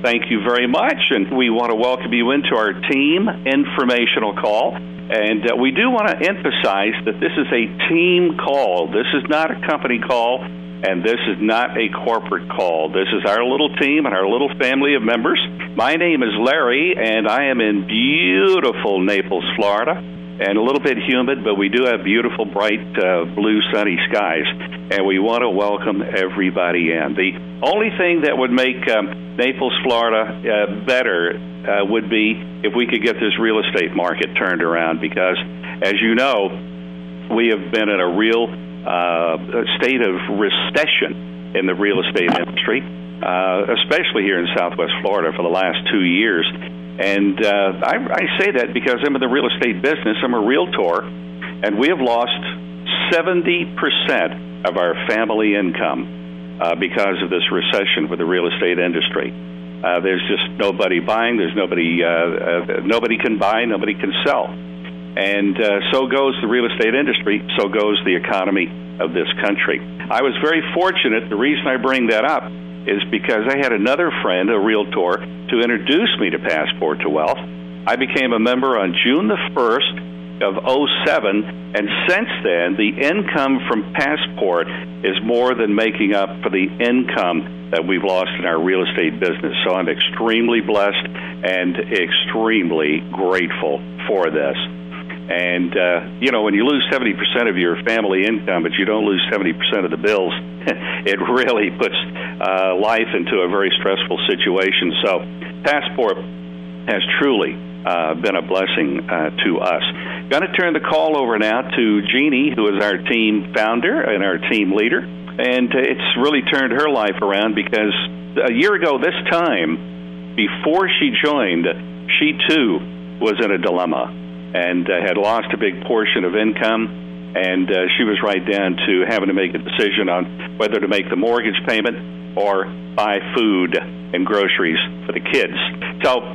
Thank you very much, and we want to welcome you into our team informational call. And we do want to emphasize that this is a team call. This is not a company call, and this is not a corporate call. This is our little team and our little family of members. My name is Larry, and I am in beautiful Naples, Florida. And a little bit humid, but we do have beautiful, bright, blue, sunny skies, and we want to welcome everybody in. The only thing that would make Naples, Florida better would be if we could get this real estate market turned around, because, as you know, we have been in a real state of recession in the real estate industry, especially here in Southwest Florida for the last 2 years. And I say that because I'm in the real estate business. I'm a realtor, and we have lost 70% of our family income because of this recession with the real estate industry. There's just nobody buying. There's nobody can buy, nobody can sell. And so goes the real estate industry, so goes the economy of this country. I was very fortunate. The reason I bring that up is because I had another friend, a realtor, to introduce me to Passport to Wealth. I became a member on June the 1st of 2007, and since then, the income from Passport is more than making up for the income that we've lost in our real estate business. So I'm extremely blessed and extremely grateful for this. And, when you lose 70% of your family income, but you don't lose 70% of the bills, it really puts life into a very stressful situation. So Passport has truly been a blessing to us. Going to turn the call over now to Jeannie, who is our team founder and our team leader. And it's really turned her life around, because a year ago this time, before she joined, she too was in a dilemma and had lost a big portion of income, and she was right down to having to make a decision on whether to make the mortgage payment or buy food and groceries for the kids. So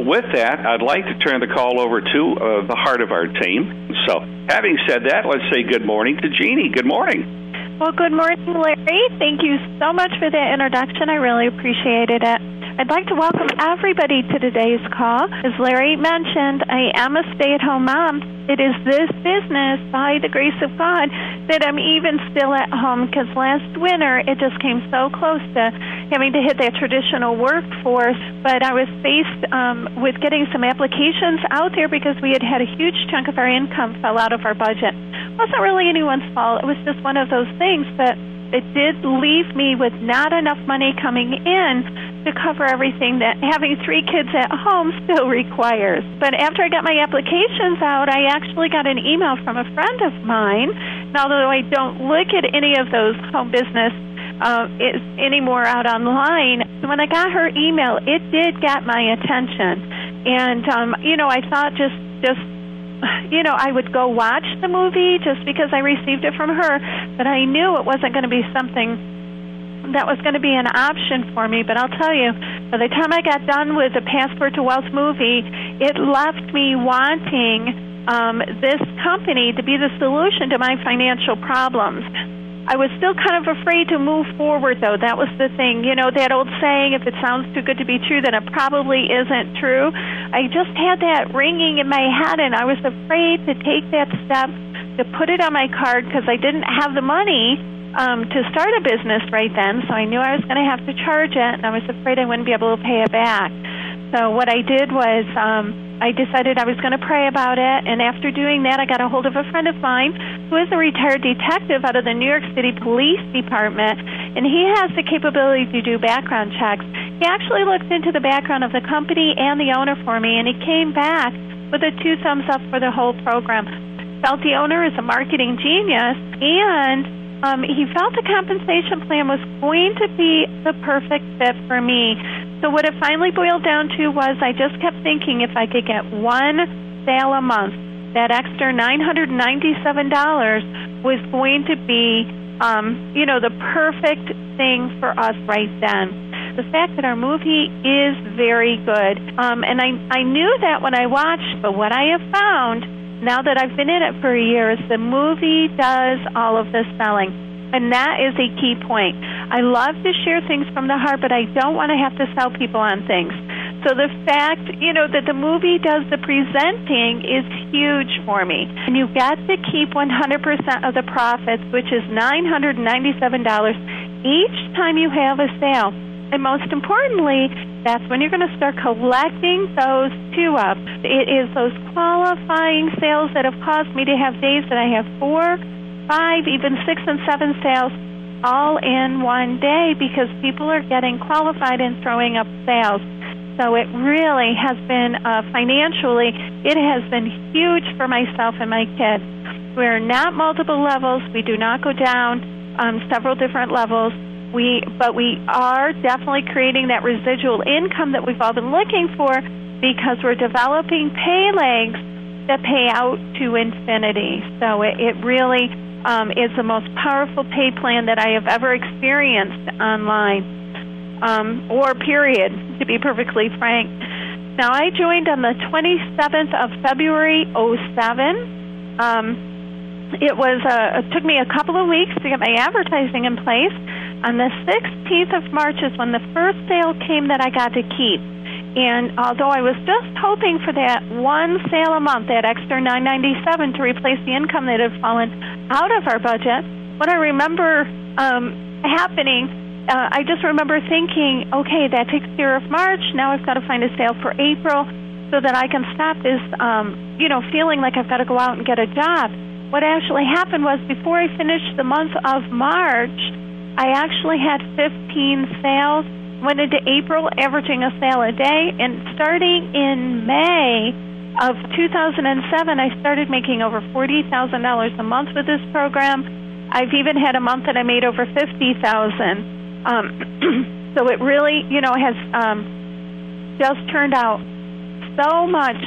with that, I'd like to turn the call over to the heart of our team. So having said that, let's say good morning to Jeannie. Good morning. Well, good morning, Larry. Thank you so much for that introduction. I really appreciated it. I'd like to welcome everybody to today's call. As Larry mentioned, I am a stay-at-home mom. It is this business, by the grace of God, that I'm even still at home, because last winter it just came so close to having to hit that traditional workforce. But I was faced with getting some applications out there because we had a huge chunk of our income fell out of our budget. It wasn't really anyone's fault. It was just one of those things, but it did leave me with not enough money coming in to cover everything that having 3 kids at home still requires. But after I got my applications out, I actually got an email from a friend of mine. And although I don't look at any of those home business anymore out online, when I got her email, it did get my attention. And, I thought just I would go watch the movie just because I received it from her, but I knew it wasn't going to be something that was going to be an option for me. But I'll tell you, by the time I got done with the Passport to Wealth movie, it left me wanting this company to be the solution to my financial problems. I was still kind of afraid to move forward, though. That was the thing. That old saying, if it sounds too good to be true, then it probably isn't true. I just had that ringing in my head, and I was afraid to take that step, to put it on my card, because I didn't have the money to start a business right then, so I knew I was going to have to charge it, and I was afraid I wouldn't be able to pay it back. So what I did was I decided I was going to pray about it, and after doing that, I got a hold of a friend of mine who is a retired detective out of the New York City Police Department, and he has the capability to do background checks. He actually looked into the background of the company and the owner for me, and he came back with a 2 thumbs up for the whole program. Felt the owner is a marketing genius, and he felt the compensation plan was going to be the perfect fit for me. So what it finally boiled down to was I just kept thinking if I could get 1 sale a month, that extra $997 was going to be, the perfect thing for us right then. The fact that our movie is very good. And I knew that when I watched, but what I have found now that I've been in it for a year is the movie does all of the selling. And that is a key point. I love to share things from the heart, but I don't want to have to sell people on things. So the fact, that the movie does the presenting is huge for me. And you get to keep 100% of the profits, which is $997 each time you have a sale. And most importantly, that's when you're going to start collecting those two up. It is those qualifying sales that have caused me to have days that I have 4, 5, even 6 and 7 sales all in one day because people are getting qualified and throwing up sales. So it really has been financially, it has been huge for myself and my kids. We're not multiple levels. We do not go down several different levels. But we are definitely creating that residual income that we've all been looking for because we're developing pay legs that pay out to infinity. So it really is the most powerful pay plan that I have ever experienced online, or period, to be perfectly frank. Now, I joined on the 27th of February, 2007. It took me a couple of weeks to get my advertising in place. On the 16th of March is when the first sale came that I got to keep. And although I was just hoping for that one sale a month, that extra $997 to replace the income that had fallen out of our budget, what I remember happening, I just remember thinking, okay, that takes care of March. Now I've got to find a sale for April so that I can stop this, feeling like I've got to go out and get a job. What actually happened was before I finished the month of March, I actually had 15 sales, went into April averaging a sale a day, and starting in May of 2007, I started making over $40,000 a month with this program. I've even had a month that I made over $50,000. So it really, has just turned out so much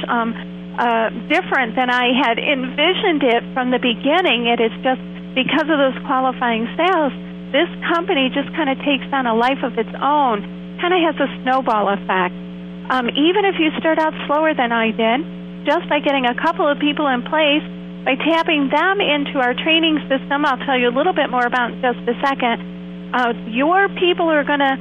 different than I had envisioned it from the beginning. It is just because of those qualifying sales, this company just kind of takes on a life of its own, kind of has a snowball effect. Even if you start out slower than I did, just by getting a couple of people in place, by tapping them into our training system, I'll tell you a little bit more about in just a second, your people are going to,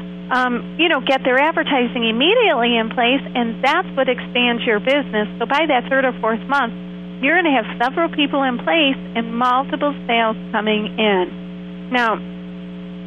get their advertising immediately in place, and that's what expands your business. So by that 3rd or 4th month, you're going to have several people in place and multiple sales coming in. Now,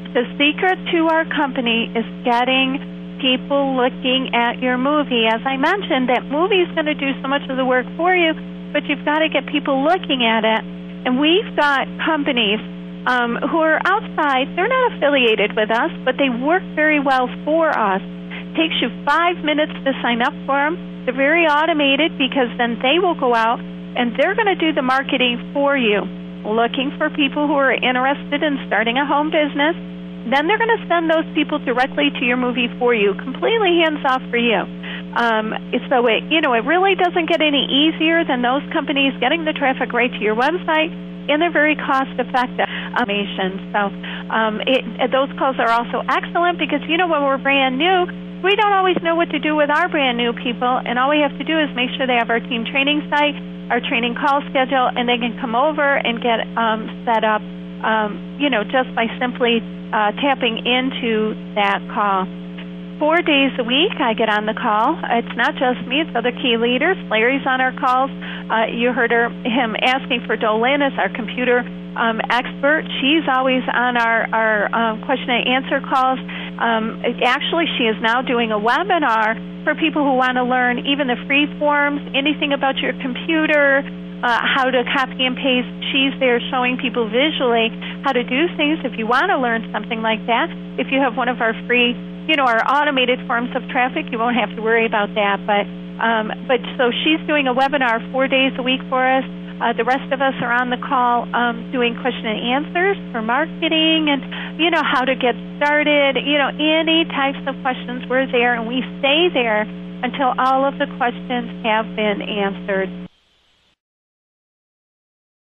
the secret to our company is getting people looking at your movie. As I mentioned, that movie is going to do so much of the work for you, but you've got to get people looking at it. And we've got companies who are outside. They're not affiliated with us, but they work very well for us. It takes you 5 minutes to sign up for them. They're very automated because then they will go out and they're going to do the marketing for you, looking for people who are interested in starting a home business. Then they're going to send those people directly to your movie for you, completely hands-off for you. So it really doesn't get any easier than those companies getting the traffic right to your website, and they're very cost-effective. So those calls are also excellent because, when we're brand new, we don't always know what to do with our brand new people, and all we have to do is make sure they have our team training site, our training call schedule, and they can come over and get set up, just by simply tapping into that call. 4 days a week, I get on the call. It's not just me; it's other key leaders. Larry's on our calls. You heard him asking for Dolin as our computer expert. She's always on our question and answer calls. Actually, she is now doing a webinar for people who want to learn even the free forms, anything about your computer, how to copy and paste. She's there showing people visually how to do things if you want to learn something like that. If you have one of our free, our automated forms of traffic, you won't have to worry about that. But so she's doing a webinar 4 days a week for us. The rest of us are on the call doing question and answers for marketing and, how to get started. Any types of questions, we're there, and we stay there until all of the questions have been answered.